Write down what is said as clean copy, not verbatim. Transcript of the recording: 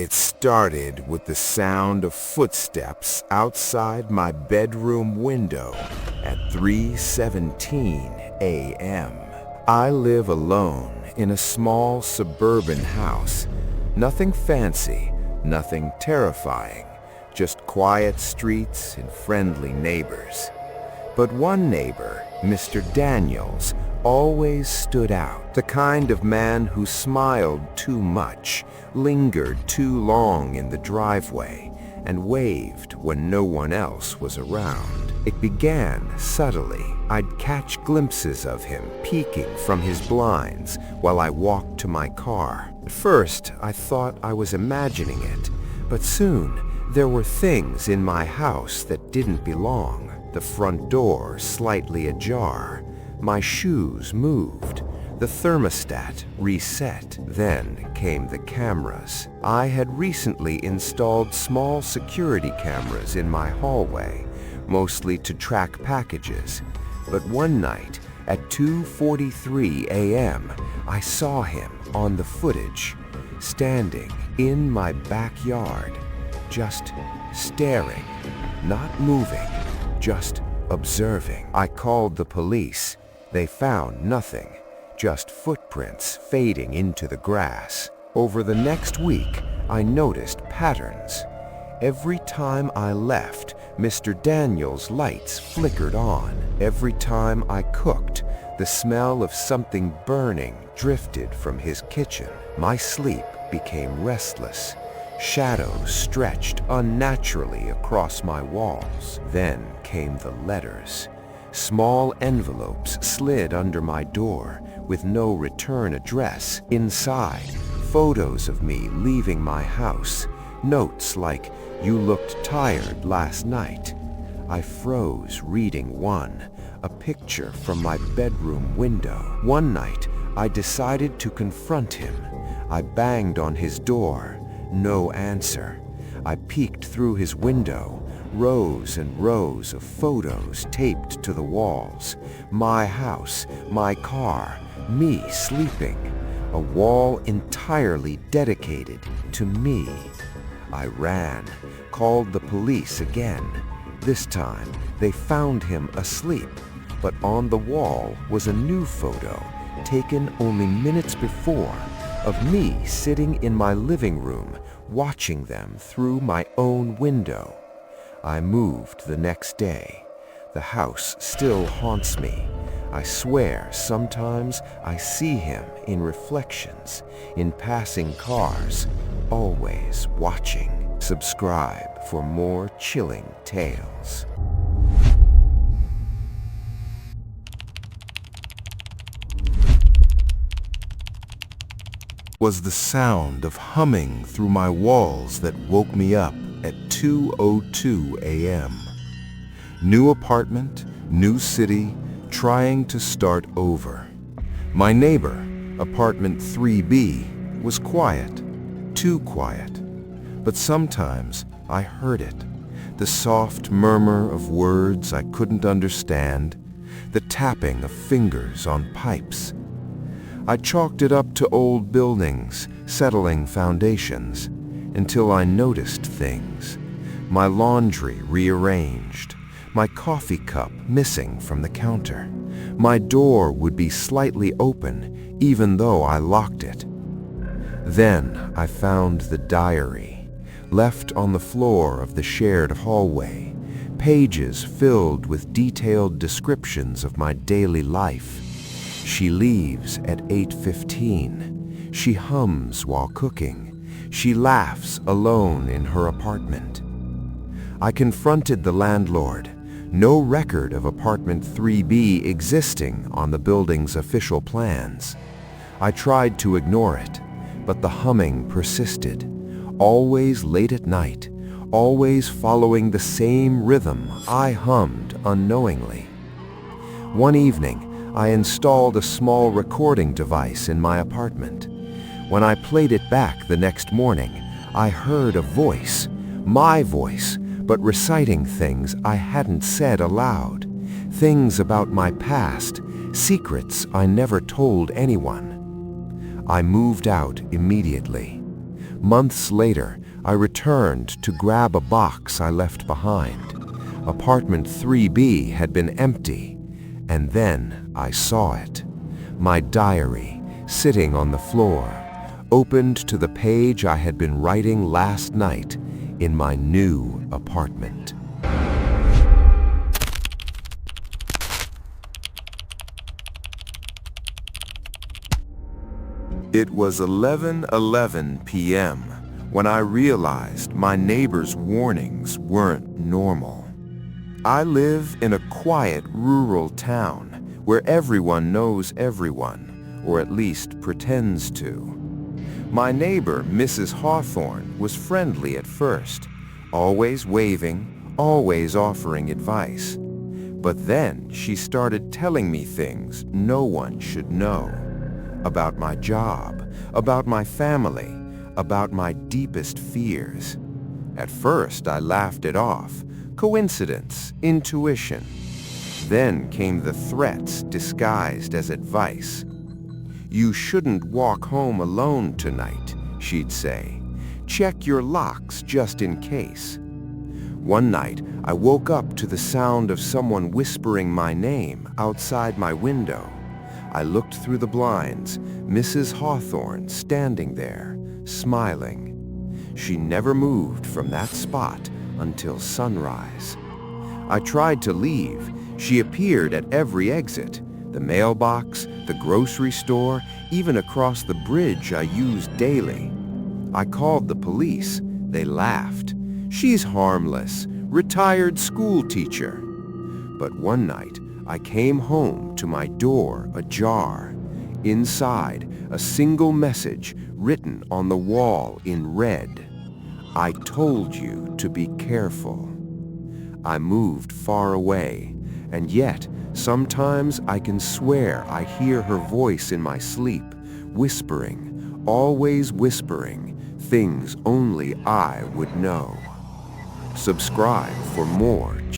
It started with the sound of footsteps outside my bedroom window at 3:17 a.m. I live alone in a small suburban house. Nothing fancy, nothing terrifying, just quiet streets and friendly neighbors. But one neighbor, Mr. Daniels, always stood out. The kind of man who smiled too much, lingered too long in the driveway, and waved when no one else was around. It began subtly. I'd catch glimpses of him peeking from his blinds while I walked to my car. At first, I thought I was imagining it, but soon there were things in my house that didn't belong. The front door slightly ajar. My shoes moved. The thermostat reset. Then came the cameras. I had recently installed small security cameras in my hallway, mostly to track packages. But one night, at 2:43 a.m., I saw him on the footage, standing in my backyard, just staring, not moving, just observing. I called the police. They found nothing, just footprints fading into the grass. Over the next week, I noticed patterns. Every time I left, Mr. Daniels' lights flickered on. Every time I cooked, the smell of something burning drifted from his kitchen. My sleep became restless. Shadows stretched unnaturally across my walls. Then came the letters. Small envelopes slid under my door with no return address. Inside, photos of me leaving my house. Notes like, "You looked tired last night." I froze reading one, a picture from my bedroom window. One night, I decided to confront him. I banged on his door. No answer. I peeked through his window. Rows and rows of photos taped to the walls. My house, my car, me sleeping. A wall entirely dedicated to me. I ran, called the police again. This time, they found him asleep, but on the wall was a new photo, taken only minutes before, of me sitting in my living room, watching them through my own window. I moved the next day. The house still haunts me. I swear sometimes I see him in reflections, in passing cars, always watching. Subscribe for more chilling tales. Was the sound of humming through my walls that woke me up at 2:02 a.m. New apartment, new city, trying to start over. My neighbor, apartment 3B, was quiet, too quiet. But sometimes I heard it, the soft murmur of words I couldn't understand, the tapping of fingers on pipes. I chalked it up to old buildings, settling foundations, until I noticed things. My laundry rearranged, my coffee cup missing from the counter. My door would be slightly open, even though I locked it. Then I found the diary, left on the floor of the shared hallway, pages filled with detailed descriptions of my daily life. She leaves at 8:15. She hums while cooking. She laughs alone in her apartment. I confronted the landlord. No record of apartment 3B existing on the building's official plans. I tried to ignore it, but the humming persisted. Always late at night, always following the same rhythm I hummed unknowingly. One evening, I installed a small recording device in my apartment. When I played it back the next morning, I heard a voice, my voice, but reciting things I hadn't said aloud, things about my past, secrets I never told anyone. I moved out immediately. Months later, I returned to grab a box I left behind. Apartment 3B had been empty, and then I saw it. My diary, sitting on the floor, opened to the page I had been writing last night in my new apartment. It was 11:11 p.m. when I realized my neighbor's warnings weren't normal. I live in a quiet rural town where everyone knows everyone, or at least pretends to. My neighbor, Mrs. Hawthorne, was friendly at first, always waving, always offering advice. But then she started telling me things no one should know. About my job, about my family, about my deepest fears. At first, I laughed it off. Coincidence, intuition. Then came the threats disguised as advice. "You shouldn't walk home alone tonight," she'd say. "Check your locks just in case." One night, I woke up to the sound of someone whispering my name outside my window. I looked through the blinds, Mrs. Hawthorne standing there, smiling. She never moved from that spot until sunrise. I tried to leave. She appeared at every exit, the mailbox, the grocery store, even across the bridge I used daily. I called the police. They laughed. "She's harmless, retired school teacher." But one night, I came home to my door ajar. Inside, a single message written on the wall in red. "I told you to be careful." I moved far away, and yet sometimes I can swear I hear her voice in my sleep, whispering, always whispering, things only I would know. Subscribe for more